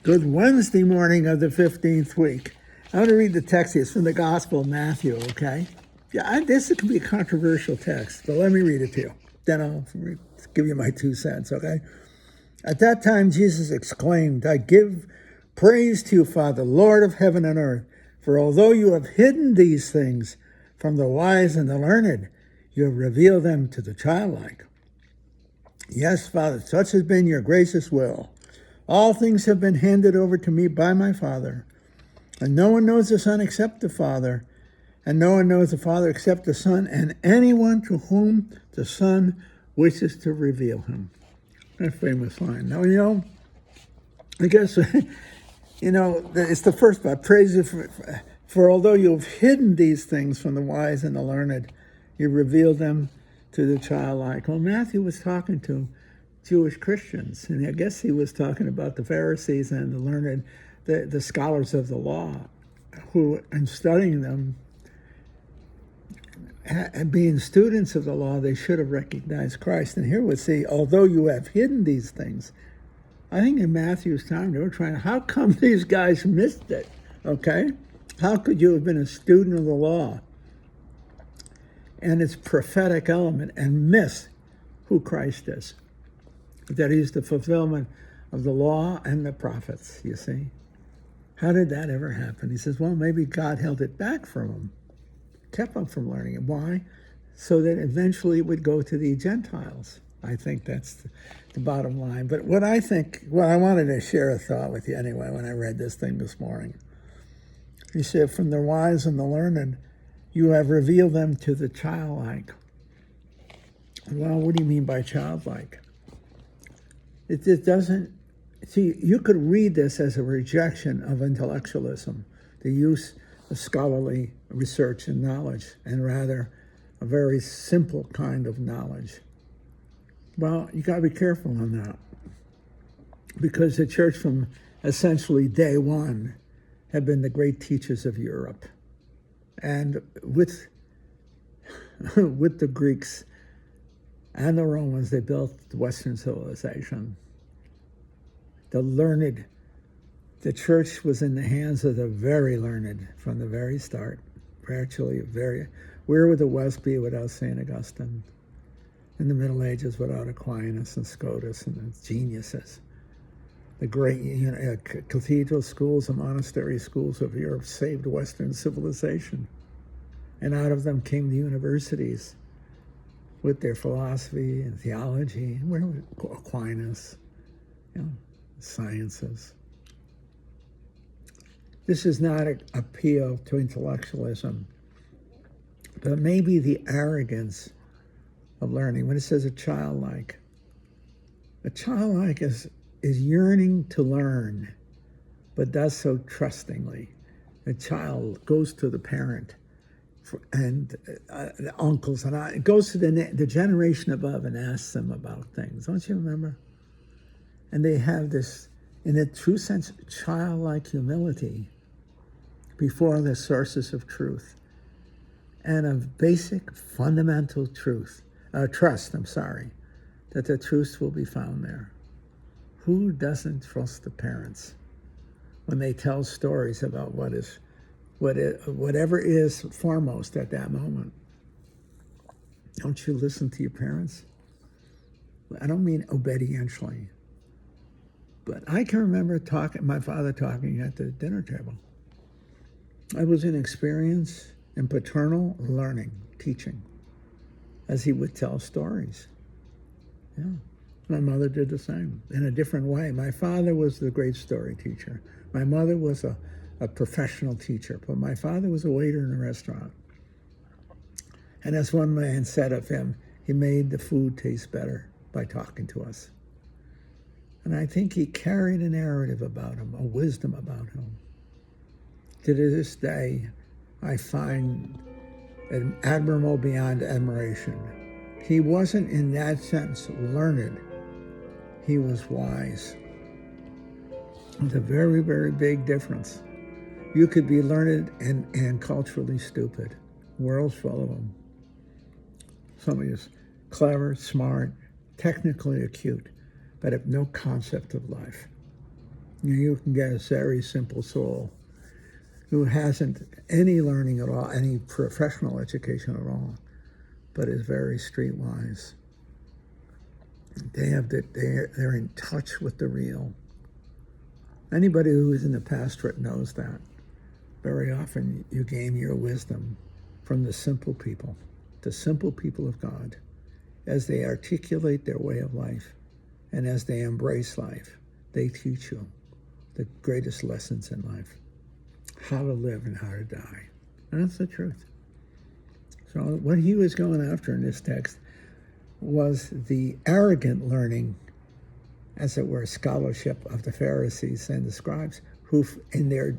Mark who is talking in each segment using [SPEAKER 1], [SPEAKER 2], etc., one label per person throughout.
[SPEAKER 1] Good Wednesday morning of the 15th week. I want to read the text. It's from the Gospel of Matthew, okay? Yeah, this could be a controversial text, but let me read it to you. Then I'll give you my 2 cents, okay? At that time, Jesus exclaimed, I give praise to you, Father, Lord of heaven and earth, for although you have hidden these things from the wise and the learned, you have revealed them to the childlike. Yes, Father, such has been your gracious will. All things have been handed over to me by my Father, and no one knows the Son except the Father, and no one knows the Father except the Son, and anyone to whom the Son wishes to reveal him. That famous line. Now, I guess, it's the first part. Praise you for although you have hidden these things from the wise and the learned, you revealed them to the childlike. Well, Matthew was talking to Jewish Christians, and I guess he was talking about the Pharisees and the learned, the scholars of the law, who, in studying them and being students of the law, they should have recognized Christ. And here we see, although you have hidden these things, I think in Matthew's time, they were trying, how come these guys missed it, okay? How could you have been a student of the law and its prophetic element and miss who Christ is? That he's the fulfillment of the law and the prophets, you see. How did that ever happen? He says, well, maybe God held it back from him, kept him from learning it. Why? So that eventually it would go to the Gentiles. I think that's the bottom line. But I wanted to share a thought with you anyway when I read this thing this morning. He said, from the wise and the learned, you have revealed them to the childlike. Well, what do you mean by childlike? It doesn't, see, you could read this as a rejection of intellectualism, the use of scholarly research and knowledge, and rather a very simple kind of knowledge. Well, you got to be careful on that, because the church from essentially day one have been the great teachers of Europe. And with the Greeks and the Romans, they built the Western civilization. The church was in the hands of the very learned from the very start. Where would the West be without St. Augustine? In the Middle Ages without Aquinas and Scotus and the geniuses. The great cathedral schools and monastery schools of Europe saved Western civilization. And out of them came the universities with their philosophy and theology. Where was Aquinas? Sciences. This is not an appeal to intellectualism, but maybe the arrogance of learning. When it says a childlike is yearning to learn, but does so trustingly. A child goes to the parent and the uncles and it goes to the generation above and asks them about things. Don't you remember? And they have this, in a true sense, childlike humility before the sources of truth and of basic fundamental trust, that the truth will be found there. Who doesn't trust the parents when they tell stories about whatever is foremost at that moment? Don't you listen to your parents? I don't mean obediently, but I can remember my father talking at the dinner table. I was in experience in paternal learning, teaching, as he would tell stories. Yeah. My mother did the same in a different way. My father was the great story teacher. My mother was a professional teacher, but my father was a waiter in a restaurant. And as one man said of him, he made the food taste better by talking to us. And I think he carried a narrative about him, a wisdom about him. To this day, I find admirable beyond admiration. He wasn't in that sense learned. He was wise. It's a very, very big difference. You could be learned and culturally stupid. The world's full of them. Somebody is clever, smart, technically acute, but have no concept of life. You can get a very simple soul who hasn't any learning at all, any professional education at all, but is very streetwise. They're in touch with the real. Anybody who is in the pastorate knows that. Very often you gain your wisdom from the simple people of God, as they articulate their way of life and as they embrace life. They teach you the greatest lessons in life, how to live and how to die. And that's the truth. So what he was going after in this text was the arrogant learning, as it were, scholarship of the Pharisees and the scribes, who in their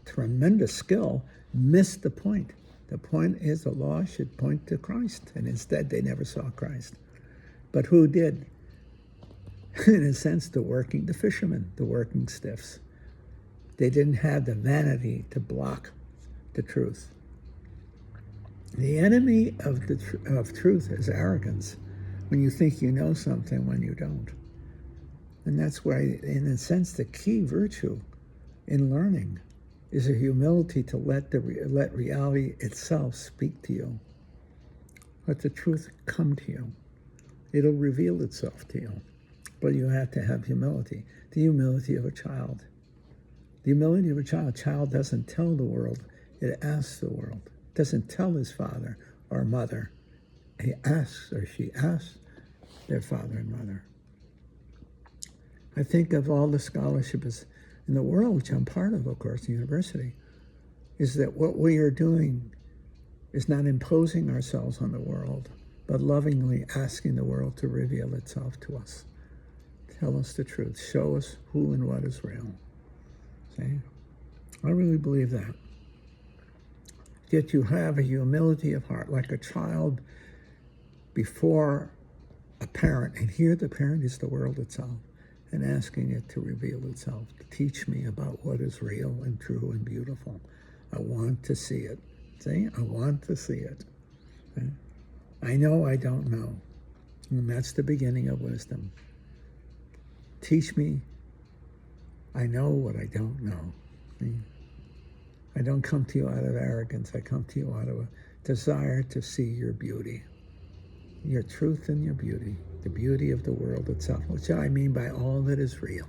[SPEAKER 1] tremendous skill missed the point. The point is the law should point to Christ, and instead they never saw Christ. But who did? In a sense, the fishermen, the working stiffs. They didn't have the vanity to block the truth. The enemy of truth is arrogance, when you think you know something when you don't. And that's why, in a sense, the key virtue in learning is a humility to let reality itself speak to you. Let the truth come to you. It'll reveal itself to you. But you have to have humility, the humility of a child. The humility of a child. A child doesn't tell the world, it asks the world. It doesn't tell his father or mother. He asks, or she asks, their father and mother. I think of all the scholarships in the world, which I'm part of course, the university, is that what we are doing is not imposing ourselves on the world, but lovingly asking the world to reveal itself to us. Tell us the truth. Show us who and what is real. See? I really believe that. Yet you have a humility of heart, like a child before a parent. And here the parent is the world itself, and asking it to reveal itself, to teach me about what is real and true and beautiful. I want to see it. See? I want to see it. See? I know I don't know. And that's the beginning of wisdom. Teach me. I know what I don't know. See? I don't come to you out of arrogance. I come to you out of a desire to see your beauty, your truth and your beauty, the beauty of the world itself, which I mean by all that is real.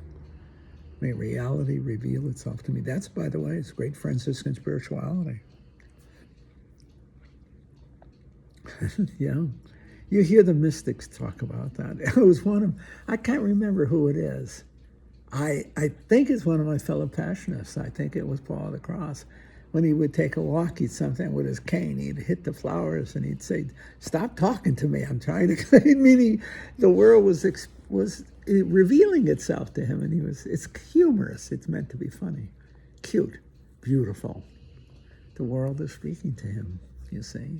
[SPEAKER 1] May reality reveal itself to me. That's, by the way, it's great Franciscan spirituality. Yeah. You hear the mystics talk about that. It was one of, I can't remember who it is. I think it's one of my fellow Passionists. I think it was Paul of the Cross. When he would take a walk, he'd something with his cane. He'd hit the flowers and he'd say, "Stop talking to me. I'm trying to." Meaning, the world was revealing itself to him, and it's humorous. It's meant to be funny, cute, beautiful. The world is speaking to him. You see.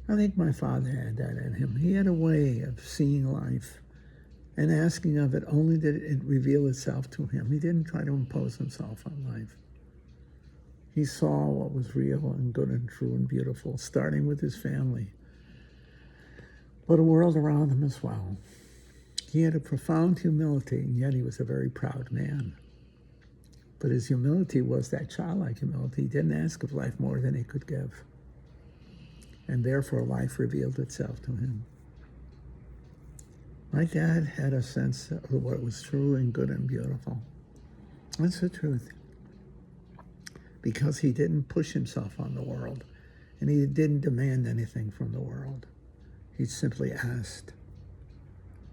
[SPEAKER 1] I think my father had that in him. He had a way of seeing life and asking of it only that it reveal itself to him. He didn't try to impose himself on life. He saw what was real and good and true and beautiful, starting with his family, but a world around him as well. He had a profound humility, and yet he was a very proud man. But his humility was that childlike humility. He didn't ask of life more than he could give. And therefore life revealed itself to him. My dad had a sense of what was true and good and beautiful. That's the truth. Because he didn't push himself on the world, and he didn't demand anything from the world. He simply asked.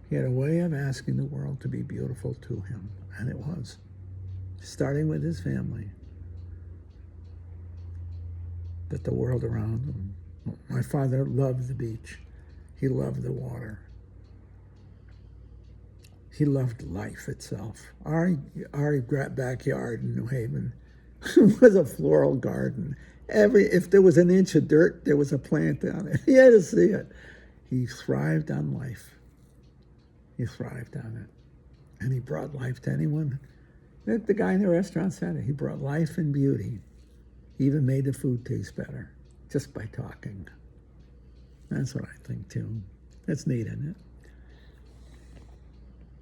[SPEAKER 1] He had a way of asking the world to be beautiful to him, and it was. Starting with his family, but the world around him. My father loved the beach. He loved the water. He loved life itself. Our backyard in New Haven was a floral garden. If there was an inch of dirt, there was a plant on it. He had to see it. He thrived on life. He thrived on it. And he brought life to anyone. The guy in the restaurant said it. He brought life and beauty. He even made the food taste better just by talking. That's what I think, too. That's neat, isn't it?